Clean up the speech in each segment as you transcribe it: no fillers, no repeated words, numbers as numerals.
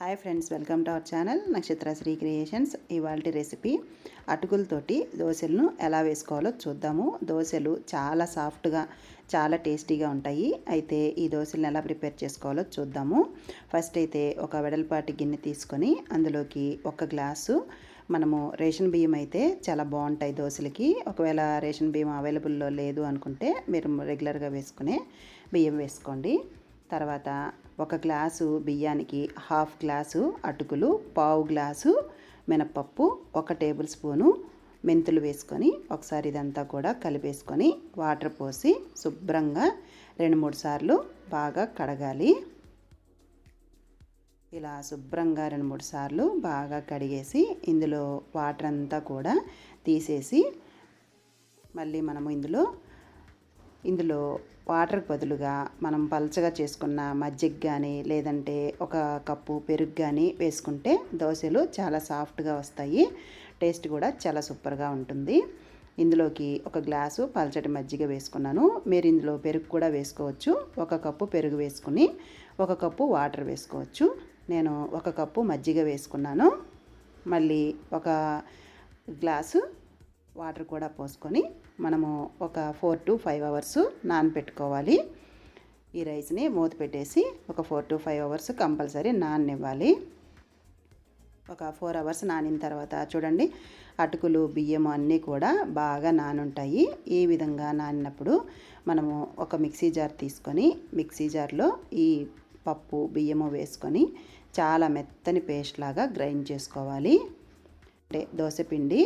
Hi friends, welcome to our channel నక్షత్ర Shri creations. ఇవాల్టి recipe అటుకులతోటి దోశలను ఎలా వేసుకోవాలో చూద్దాము. దోశలు చాలా సాఫ్ట్గా చాలా టేస్టీగా ఉంటాయి. అయితే ఈ దోశలను ఎలా ప్రిపేర్ చేసుకోవాలో చూద్దాము. ఫస్ట్ అయితే ఒక వెడల్పాటి గిన్నె తీసుకొని అందులోకి ఒక గ్లాసు మనము రేషన్ బియ్యం అయితే చాలా బాగుంటాయి దోశలకి. ఒకవేళ రేషన్ బియ్యం అవైలబుల్లో లేదు అనుకుంటే మీరు రెగ్యులర్గా వేసుకునే బియ్యం వేసుకోండి. తర్వాత ఒక గ్లాసు బియ్యానికి హాఫ్ గ్లాసు అటుకులు, పావు గ్లాసు మినపప్పు, ఒక టేబుల్ స్పూను మెంతులు వేసుకొని ఒకసారి ఇదంతా కూడా కలిపేసుకొని వాటర్ పోసి శుభ్రంగా 2-3 సార్లు బాగా కడగాలి. ఇలా శుభ్రంగా 2-3 సార్లు బాగా కడిగేసి ఇందులో వాటర్ అంతా కూడా తీసేసి మళ్ళీ మనము ఇందులో వాటర్కి బదులుగా మనం పల్చగా చేసుకున్న మజ్జిగ కానీ లేదంటే ఒక కప్పు పెరుగు కానీ వేసుకుంటే దోశలు చాలా సాఫ్ట్గా వస్తాయి. టేస్ట్ కూడా చాలా సూపర్గా ఉంటుంది. ఇందులోకి ఒక గ్లాసు పల్చటి మజ్జిగ వేసుకున్నాను. మీరు ఇందులో పెరుగు కూడా వేసుకోవచ్చు. ఒక కప్పు పెరుగు వేసుకుని ఒక కప్పు వాటర్ వేసుకోవచ్చు. నేను ఒక కప్పు మజ్జిగ వేసుకున్నాను. మళ్ళీ ఒక గ్లాసు వాటర్ కూడా పోసుకొని మనము ఒక 4 to 5 అవర్స్ నానబెట్టుకోవాలి. ఈ రైస్ని మూత పెట్టేసి ఒక 4 to 5 అవర్స్ కంపల్సరీ నాననివ్వాలి. ఒక 4 అవర్స్ నానిన తర్వాత చూడండి, అటుకులు బియ్యము అన్నీ కూడా బాగా నానుంటాయి. ఈ విధంగా నానినప్పుడు మనము ఒక మిక్సీ జార్ తీసుకొని మిక్సీ జార్లో ఈ పప్పు బియ్యము వేసుకొని చాలా మెత్తని పేస్ట్ లాగా గ్రైండ్ చేసుకోవాలి. అంటే దోశ పిండి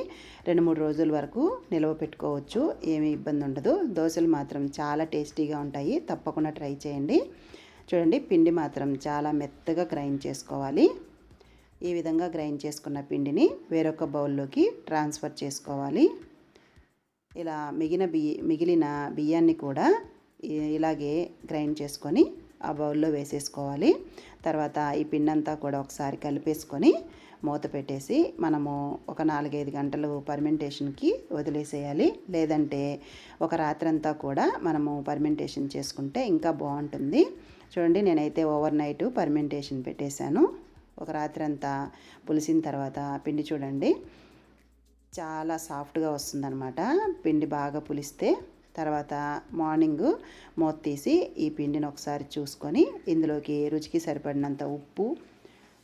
2-3 రోజుల వరకు నిల్వ పెట్టుకోవచ్చు, ఏమీ ఇబ్బంది ఉండదు. దోశలు మాత్రం చాలా టేస్టీగా ఉంటాయి, తప్పకుండా ట్రై చేయండి. చూడండి, పిండి మాత్రం చాలా మెత్తగా గ్రైండ్ చేసుకోవాలి. ఈ విధంగా గ్రైండ్ చేసుకున్న పిండిని వేరొక బౌల్లోకి ట్రాన్స్ఫర్ చేసుకోవాలి. ఇలా మిగిలిన బియ్యాన్ని కూడా ఇలాగే గ్రైండ్ చేసుకొని ఆ బౌల్లో వేసేసుకోవాలి. తర్వాత ఈ పిండి అంతా కూడా ఒకసారి కలిపేసుకొని మూత పెట్టేసి మనము ఒక 4-5 గంటలు పర్మెంటేషన్కి వదిలేసేయాలి. లేదంటే ఒక రాత్రంతా కూడా మనము పర్మెంటేషన్ చేసుకుంటే ఇంకా బాగుంటుంది. చూడండి, నేనైతే ఓవర్ నైట్ పర్మెంటేషన్ పెట్టేశాను. ఒక రాత్రి అంతా పులిసిన తర్వాత పిండి చూడండి చాలా సాఫ్ట్గా వస్తుందన్నమాట. పిండి బాగా పులిస్తే తర్వాత మార్నింగ్ మూత తీసి ఈ పిండిని ఒకసారి చూసుకొని ఇందులోకి రుచికి సరిపడినంత ఉప్పు,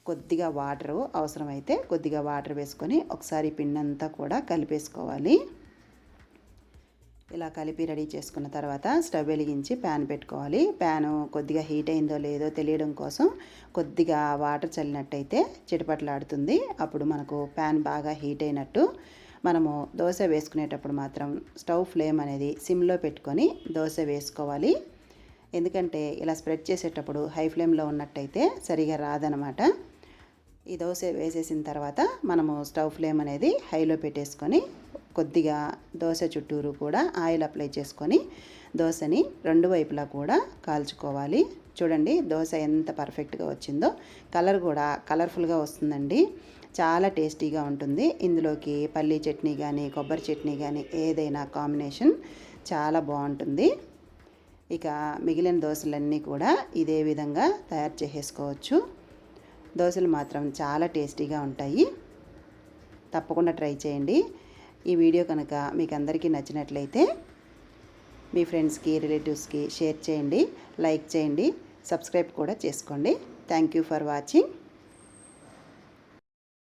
కొద్దిగా వాటరు, అవసరమైతే కొద్దిగా వాటర్ వేసుకొని ఒకసారి పిండి అంతా కూడా కలిపేసుకోవాలి. ఇలా కలిపి రెడీ చేసుకున్న తర్వాత స్టవ్ వెలిగించి ప్యాన్ పెట్టుకోవాలి. ప్యాను కొద్దిగా హీట్ అయిందో లేదో తెలియడం కోసం కొద్దిగా వాటర్ చల్లినట్టయితే చిటపటలాడుతుంది. అప్పుడు మనకు ప్యాన్ బాగా హీట్ అయినట్టు. మనము దోశ వేసుకునేటప్పుడు మాత్రం స్టవ్ ఫ్లేమ్ అనేది సిమ్లో పెట్టుకొని దోశ వేసుకోవాలి. ఎందుకంటే ఇలా స్ప్రెడ్ చేసేటప్పుడు హై ఫ్లేమ్లో ఉన్నట్టయితే సరిగా రాదనమాట. ఈ దోశ వేసేసిన తర్వాత మనము స్టవ్ ఫ్లేమ్ అనేది హైలో పెట్టేసుకొని కొద్దిగా దోశ చుట్టూరు కూడా ఆయిల్ అప్లై చేసుకొని దోశని 2 వైపులా కూడా కాల్చుకోవాలి. చూడండి, దోశ ఎంత పర్ఫెక్ట్గా వచ్చిందో. కలర్ కూడా కలర్ఫుల్గా వస్తుందండి, చాలా టేస్టీగా ఉంటుంది. ఇందులోకి పల్లీ చట్నీ కానీ కొబ్బరి చట్నీ కానీ ఏదైనా కాంబినేషన్ చాలా బాగుంటుంది. ఇక మిగిలిన దోశలన్నీ కూడా ఇదే విధంగా తయారు చేసేసుకోవచ్చు. దోశలు మాత్రం చాలా టేస్టీగా ఉంటాయి, తప్పకుండా ట్రై చేయండి. ఈ వీడియో కనుక మీకు అందరికీ నచ్చినట్లయితే మీ ఫ్రెండ్స్కి రిలేటివ్స్కి షేర్ చేయండి, లైక్ చేయండి, సబ్స్క్రైబ్ కూడా చేసుకోండి. Thank you for watching.